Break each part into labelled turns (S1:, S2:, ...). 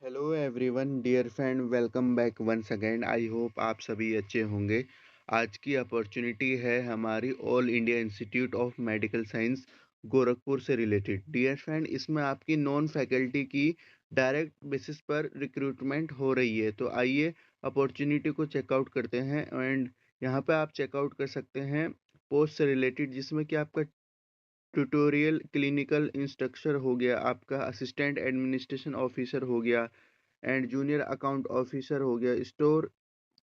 S1: Hello everyone dear friend welcome back once again. I hope आप सभी अच्छे होंगे। आज की अपॉर्चुनिटी है हमारी all India institute of medical science Gorakhpur से रिलेटेड। डियर फ्रेंड, इसमें आपकी नॉन फैकल्टी की डायरेक्ट बेसिस पर रिक्रूटमेंट हो रही है। तो आइए अपॉर्चुनिटी को चेकआउट करते हैं। एंड यहाँ पे आप चेकआउट कर सकते हैं पोस्ट से रिलेटेड, जिसमें कि आपका ट्यूटोरियल क्लिनिकल इंस्ट्रक्टर हो गया, आपका असिस्टेंट एडमिनिस्ट्रेशन ऑफिसर हो गया, एंड जूनियर अकाउंट ऑफिसर हो गया, स्टोर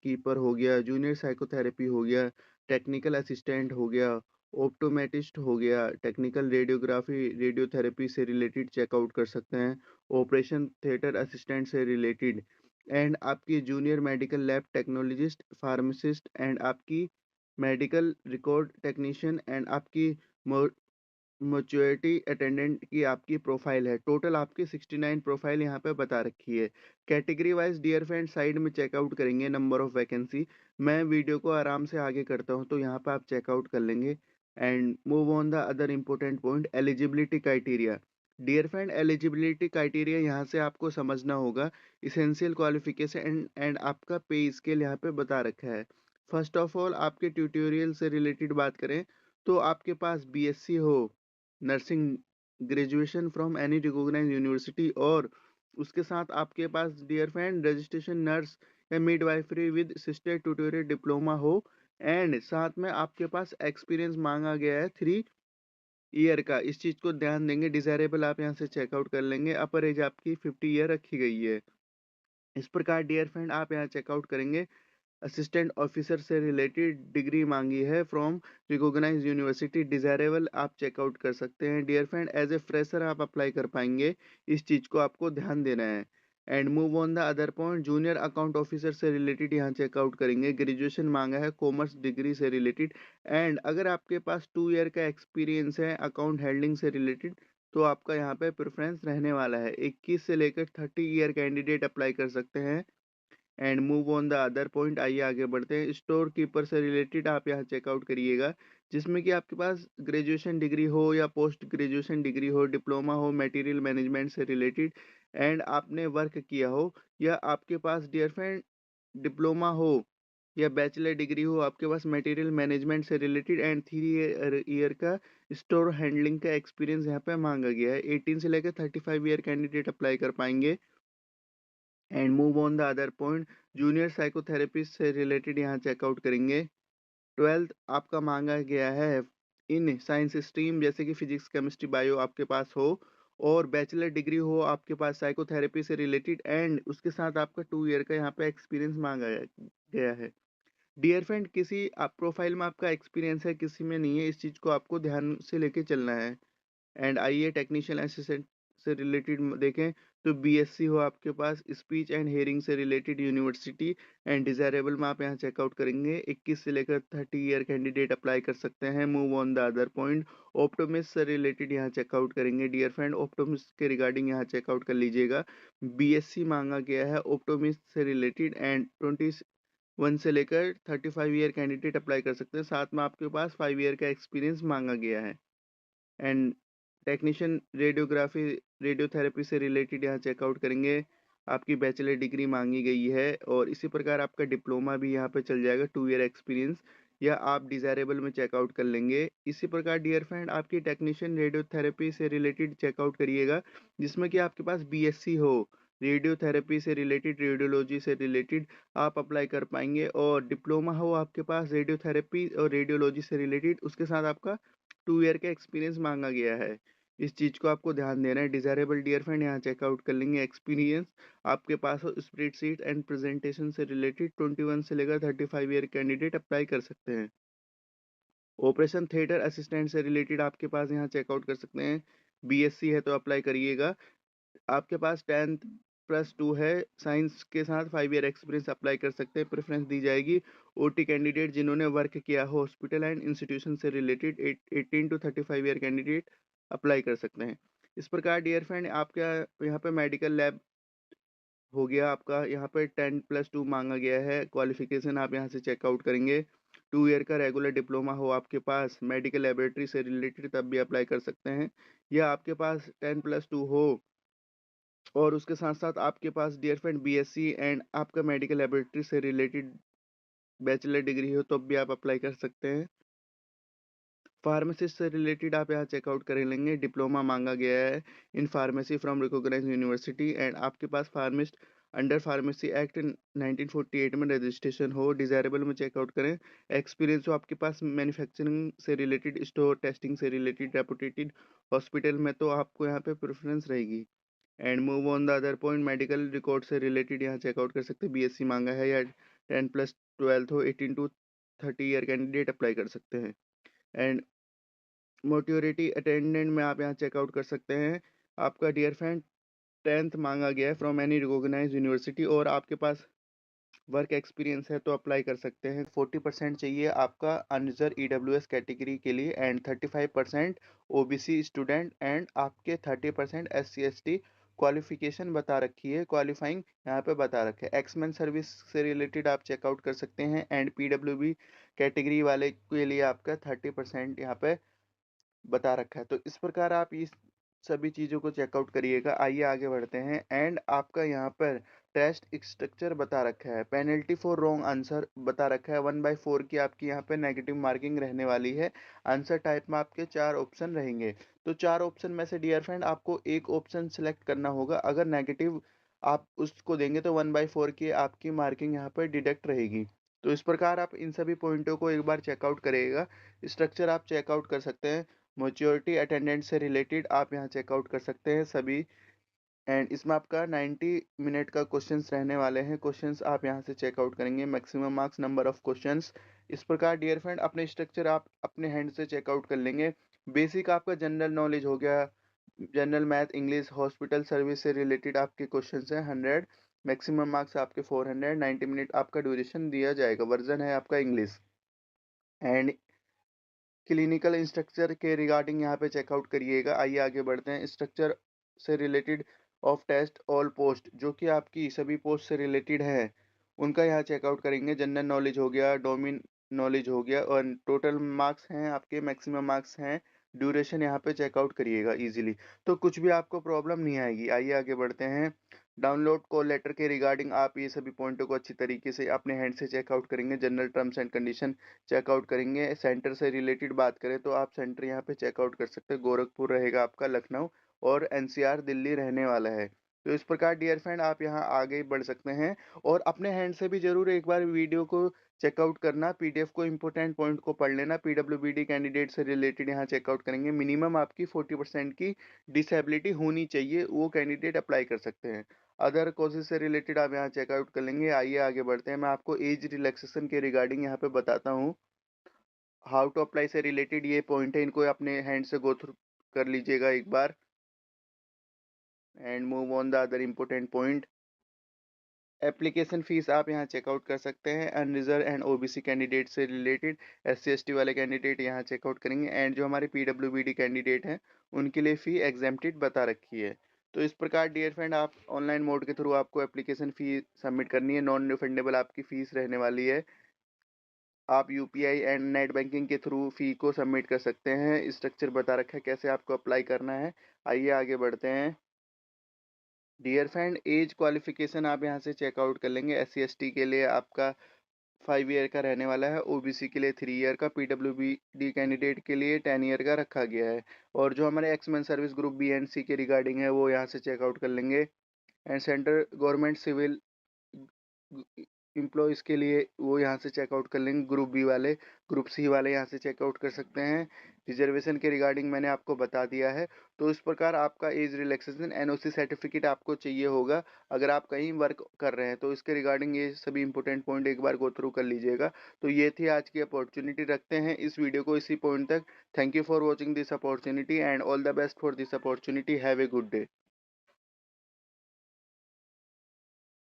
S1: कीपर हो गया, जूनियर साइकोथेरेपी हो गया, टेक्निकल असिस्टेंट हो गया, ऑप्टोमेटिस्ट हो गया, टेक्निकल रेडियोग्राफी रेडियोथेरेपी से रिलेटेड चेकआउट कर सकते हैं, ऑपरेशन थिएटर असिस्टेंट से रिलेटेड, एंड आपकी junior medical lab technologist pharmacist, and आपकी मेडिकल रिकॉर्ड टेक्नीशियन, एंड आपकी मैच्योरिटी अटेंडेंट की आपकी प्रोफाइल है। टोटल आपकी 69 प्रोफाइल यहाँ पे बता रखी है। Category wise dear friend side में चेकआउट करेंगे नंबर ऑफ वैकेंसी। मैं वीडियो को आराम से आगे करता हूँ तो यहाँ पे आप चेकआउट कर लेंगे। And move on the other important point, eligibility criteria. Dear friend, eligibility criteria यहाँ से आपको समझना होगा। इसेंशियल क्वालिफिकेशन एंड आपका पे स्केल यहाँ पे बता रखा है। फर्स्ट ऑफ ऑल आपके ट्यूटोरियल से रिलेटेड बात करें तो आपके पास बीएससी हो nursing, graduation from any recognised university, और उसके साथ आपके पास डियर फ्रेंड रजिस्ट्रेशन नर्स या midwifery with sister tutorial diploma हो, एंड साथ में आपके पास एक्सपीरियंस मांगा गया है 3 ईयर का। इस चीज़ को ध्यान देंगे। डिजायरेबल आप यहाँ से चेकआउट कर लेंगे। अपर एज आपकी 50 ईयर रखी गई है। इस प्रकार डियर फ्रेंड आप यहाँ चेकआउट करेंगे। असिस्टेंट ऑफिसर से रिलेटेड डिग्री मांगी है फ्रॉम रिकॉग्नाइज्ड यूनिवर्सिटी, डिजायरेबल आप चेकआउट कर सकते हैं। Dear friend, as a fresher आप अप्लाई कर पाएंगे, इस चीज को आपको ध्यान देना है। And move on the other point, junior account officer से रिलेटेड यहाँ चेकआउट करेंगे। ग्रेजुएशन मांगा है कॉमर्स डिग्री से रिलेटेड, एंड अगर आपके पास 2 ईयर का एक्सपीरियंस है अकाउंट हैंडलिंग से रिलेटेड तो आपका यहाँ पे प्रेफरेंस रहने वाला है। 21 से लेकर 30 ईयर कैंडिडेट अप्लाई कर सकते हैं। And move on the other point, आइए आगे बढ़ते हैं। स्टोर कीपर से रिलेटेड आप यहाँ चेकआउट करिएगा, जिसमें कि आपके पास ग्रेजुएशन डिग्री हो या पोस्ट ग्रेजुएशन डिग्री हो, डिप्लोमा हो मटेरियल मैनेजमेंट से रिलेटेड, एंड आपने वर्क किया हो, या आपके पास डियर फ्रेंड डिप्लोमा हो या बैचलर डिग्री हो आपके पास मटेरियल मैनेजमेंट से रिलेटेड, एंड 3 ईयर का स्टोर हैंडलिंग का एक्सपीरियंस यहाँ पे मांगा गया है। 18 से लेकर 35 ईयर कैंडिडेट अप्लाई कर पाएंगे। And move on the other point, junior psychotherapist से रिलेटेड यहाँ चेकआउट करेंगे। 12th आपका मांगा गया है इन साइंस स्ट्रीम, जैसे कि फिजिक्स केमिस्ट्री बायो आपके पास हो, और बैचलर डिग्री हो आपके पास साइकोथेरेपी से रिलेटेड, एंड उसके साथ आपका 2 ईयर का यहाँ पे एक्सपीरियंस मांगा गया है। डियर फ्रेंड, किसी आप प्रोफाइल में आपका एक्सपीरियंस है किसी में नहीं है, इस चीज़ को आपको ध्यान से लेके चलना है। एंड आइए टेक्नीशियन असिस्टेंट से रिलेटेड देखें तो बीएससी हो आपके पास स्पीच एंड हेयरिंग से रिलेटेड यूनिवर्सिटी, एंड डिजायरेबल में आप यहाँ चेकआउट करेंगे। 21 से लेकर 30 ईयर कैंडिडेट अप्लाई कर सकते हैं। Move on the other point, optimist से रिलेटेड यहाँ चेकआउट करेंगे। डियर फ्रेंड, ऑप्टोमिस्ट के रिगार्डिंग यहाँ चेकआउट कर लीजिएगा। बीएससी मांगा गया है ऑप्टोमिस्ट से रिलेटेड, एंड 21 से लेकर 35 ईयर कैंडिडेट अप्लाई कर सकते हैं। साथ में आपके पास 5 ईयर का एक्सपीरियंस मांगा गया है। एंड टेक्नीशियन रेडियोग्राफी रेडियोथेरेपी से रिलेटेड यहाँ चेकआउट करेंगे। आपकी बैचलर डिग्री मांगी गई है, और इसी प्रकार आपका डिप्लोमा भी यहाँ पे चल जाएगा 2 ईयर एक्सपीरियंस, या आप डिजायरेबल में चेकआउट कर लेंगे। इसी प्रकार डियर फ्रेंड आपकी टेक्नीशियन रेडियोथेरेपी से रिलेटेड चेकआउट करिएगा, जिसमें कि आपके पास बीएससी हो रेडियोथेरेपी से रिलेटेड, रेडियोलॉजी से रिलेटेड आप अप्लाई कर पाएंगे, और डिप्लोमा हो आपके पास रेडियोथेरेपी और रेडियोलॉजी से रिलेटेड, उसके साथ आपका 2 ईयर का एक्सपीरियंस मांगा गया है। इस चीज को आपको ध्यान देना है। डिजायरेबल डियर फ्रेंड यहाँ चेकआउट कर लेंगे। एक्सपीरियंस आपके पास हो स्प्रेडशीट एंड प्रेजेंटेशन से रिलेटेड, 21 से लेकर 35 ईयर कैंडिडेट अप्लाई कर सकते हैं। ऑपरेशन थिएटर असिस्टेंट से रिलेटेड आपके पास यहाँ चेकआउट कर सकते हैं। बीएससी है तो अप्लाई करिएगा। आपके पास 10th+2 है साइंस के साथ 5 ईयर एक्सपीरियंस अप्लाई कर सकते हैं। प्रेफरेंस दी जाएगी ओटी कैंडिडेट जिन्होंने वर्क किया हो हॉस्पिटल एंड इंस्टीट्यूशन से related. 18 to 35 year candidate apply कर सकते हैं। इस प्रकार डियर फ्रेंड आपका यहाँ पे मेडिकल लैब हो गया, आपका यहाँ पे 10+2 मांगा गया है। क्वालिफिकेशन आप यहाँ से चेकआउट करेंगे। 2 ईयर का रेगुलर डिप्लोमा हो आपके पास मेडिकल लेबोरेटरी से रिलेटेड तब भी अप्लाई कर सकते हैं, या आपके पास 10+2 हो और उसके साथ-साथ आपके पास डियर फ्रेंड बीएससी एंड आपका मेडिकल लैबोरेटरी से रिलेटेड बैचलर डिग्री हो तब भी आप अप्लाई कर सकते हैं। फार्मासिस्ट से रिलेटेड आप यहाँ चेकआउट कर लेंगे, डिप्लोमा माँगा गया है in pharmacy from recognised university and आपके पास फार्मिस्ट अंडर फार्मेसी एक्ट 1948 में रजिस्ट्रेशन हो, डिज़ायरेबल में चेकआउट करें। एक्सपीरियंस हो आपके पास मैन्युफैक्चरिंग से रिलेटेड, स्टोर टेस्टिंग से रिलेटेड, रेपुटेटेड हॉस्पिटल में तो आपको यहाँ पे प्रेफ़रेंस रहेगी। And move on the other point, medical record से रिलेटेड यहाँ चेकआउट कर सकते हैं, बीएससी माँगा है या 10+12 हो, 18 टू 30 ईयर कैंडिडेट अप्लाई कर सकते हैं। एंड मोट्योरिटी अटेंडेंट में आप यहाँ चेकआउट कर सकते हैं, आपका डियर फ्रेंड 10th माँगा गया है फ्रॉम एनी रिकॉग्नाइज्ड यूनिवर्सिटी और आपके पास वर्क एक्सपीरियंस है तो अप्लाई कर सकते हैं। 40% चाहिए आपका अनरिजर्व ईडब्ल्यूएस कैटेगरी के लिए एंड 35% ओबीसी स्टूडेंट एंड आपके 30% एससी एसटी क्वालिफिकेशन बता रखी है, क्वालिफाइंग यहाँ पे बता रखा है। एक्समैन सर्विस से रिलेटेड आप चेकआउट कर सकते हैं एंड पीडब्ल्यूबी कैटेगरी वाले के लिए आपका 30% यहाँ पे बता रखा है। तो इस प्रकार आप इस सभी चीज़ों को चेकआउट करिएगा। आइए आगे बढ़ते हैं एंड आपका यहाँ पर टेस्ट स्ट्रक्चर बता रखा है। पेनल्टी फॉर रॉन्ग आंसर बता रखा है, 1/4 की आपकी यहाँ पे नेगेटिव मार्किंग रहने वाली है। आंसर टाइप में आपके 4 ऑप्शन रहेंगे। तो 4 ऑप्शन में से डियर फ्रेंड आपको एक ऑप्शन सेलेक्ट करना होगा। अगर नेगेटिव आप उसको देंगे तो 1/4 की आपकी मार्किंग यहाँ पर डिडक्ट रहेगी। तो इस प्रकार आप इन सभी पॉइंटों को एक बार चेकआउट करिएगा। स्ट्रक्चर आप चेकआउट कर सकते हैं। मैच्योरिटी अटेंडेंस से रिलेटेड आप यहाँ चेकआउट कर सकते हैं सभी एंड इसमें आपका 90 मिनट का क्वेश्चंस रहने वाले हैं। क्वेश्चंस आप यहाँ से चेकआउट करेंगे, maximum marks, number of questions. इस प्रकार डियर फ्रेंड अपने स्ट्रक्चर आप अपने हैंड से चेकआउट कर लेंगे। बेसिक आपका जनरल नॉलेज हो गया, general math, English, hospital service से रिलेटेड आपके क्वेश्चंस हैं 100, मैक्सिमम मार्क्स आपके 400, 90 मिनट आपका ड्यूरेशन दिया जाएगा। वर्जन है आपका इंग्लिश एंड क्लिनिकल स्ट्रक्चर के रिगार्डिंग यहाँ पे चेकआउट करिएगा। आइए आगे बढ़ते हैं। स्ट्रक्चर से related of test all post, जो कि आपकी सभी पोस्ट से रिलेटेड है, उनका यहाँ चेकआउट करेंगे। जनरल नॉलेज हो गया, डोमेन नॉलेज हो गया और टोटल मार्क्स हैं आपके, मैक्सिमम मार्क्स हैं। ड्यूरेशन यहाँ पे चेकआउट करिएगा इजीली, तो कुछ भी आपको प्रॉब्लम नहीं आएगी। आइए आगे बढ़ते हैं। डाउनलोड कॉल लेटर के रिगार्डिंग आप ये सभी पॉइंटों को अच्छी तरीके से अपने हैंड से चेकआउट करेंगे। General terms and condition checkout करेंगे। सेंटर से रिलेटेड बात करें तो आप सेंटर यहाँ पे चेकआउट कर सकते हैं। गोरखपुर रहेगा आपका, लखनऊ और एनसीआर दिल्ली रहने वाला है। तो इस प्रकार डियर फ्रेंड आप यहाँ आगे बढ़ सकते हैं और अपने हैंड से भी जरूर एक बार वीडियो को चेकआउट करना, पीडीएफ को, इंपॉर्टेंट पॉइंट को पढ़ लेना। पीडब्ल्यूबीडी कैंडिडेट से रिलेटेड यहाँ चेकआउट करेंगे। मिनिमम आपकी 40% की डिसेबिलिटी होनी चाहिए, वो कैंडिडेट अप्लाई कर सकते हैं। अदर कॉजेज से रिलेटेड आप यहाँ चेकआउट कर लेंगे। आइए आगे बढ़ते हैं। मैं आपको एज रिलैक्सेशन के रिगार्डिंग यहाँ पे बताता हूँ। हाउ टू अप्लाई से रिलेटेड ये पॉइंट है, इनको अपने हैंड से गो थ्रू कर लीजिएगा एक बार and move on the other important point. Application fees आप यहाँ चेकआउट कर सकते हैं। अनरिजर्व एंड ओबीसी कैंडिडेट से रिलेटेड, एससी एसटी वाले कैंडिडेट यहाँ चेकआउट करेंगे एंड जो हमारे पीडब्ल्यूबीडी कैंडिडेट हैं उनके लिए फ़ी एग्जेम्प्टेड बता रखी है। तो इस प्रकार डियर फ्रेंड आप ऑनलाइन मोड के थ्रू आपको एप्लीकेशन फ़ी सबमिट करनी है। नॉन रिफंडेबल आपकी फ़ीस रहने वाली है। आप यूपीआई एंड नेट बैंकिंग के थ्रू फ़ी को सबमिट कर सकते हैं। स्ट्रक्चर बता रखा है कैसे आपको अप्लाई करना है। आइए आगे बढ़ते हैं। डियर फ्रेंड एज क्वालिफिकेशन आप यहाँ से चेकआउट कर लेंगे। एस सी एस टी के लिए आपका 5 ईयर का रहने वाला है, ओबीसी के लिए 3 ईयर का, पीडब्ल्यूबीडी कैंडिडेट के लिए 10 ईयर का रखा गया है। और जो हमारे ex man service group B and C के रिगार्डिंग है वो यहाँ से चेकआउट कर लेंगे। And central government civil employees के लिए वो यहाँ से चेकआउट कर लेंगे। ग्रुप बी वाले, ग्रुप सी वाले यहाँ से चेकआउट कर सकते हैं। रिजर्वेशन के रिगार्डिंग मैंने आपको बता दिया है। तो इस प्रकार आपका एज रिलैक्सेशन एनओसी सर्टिफिकेट आपको चाहिए होगा अगर आप कहीं वर्क कर रहे हैं, तो इसके रिगार्डिंग ये सभी इंपॉर्टेंट पॉइंट एक बार गो थ्रू कर लीजिएगा। तो ये थी आज की अपॉर्चुनिटी। रखते हैं इस वीडियो को इसी पॉइंट तक। Thank you for watching this opportunity and all the best for this opportunity. Have a good day.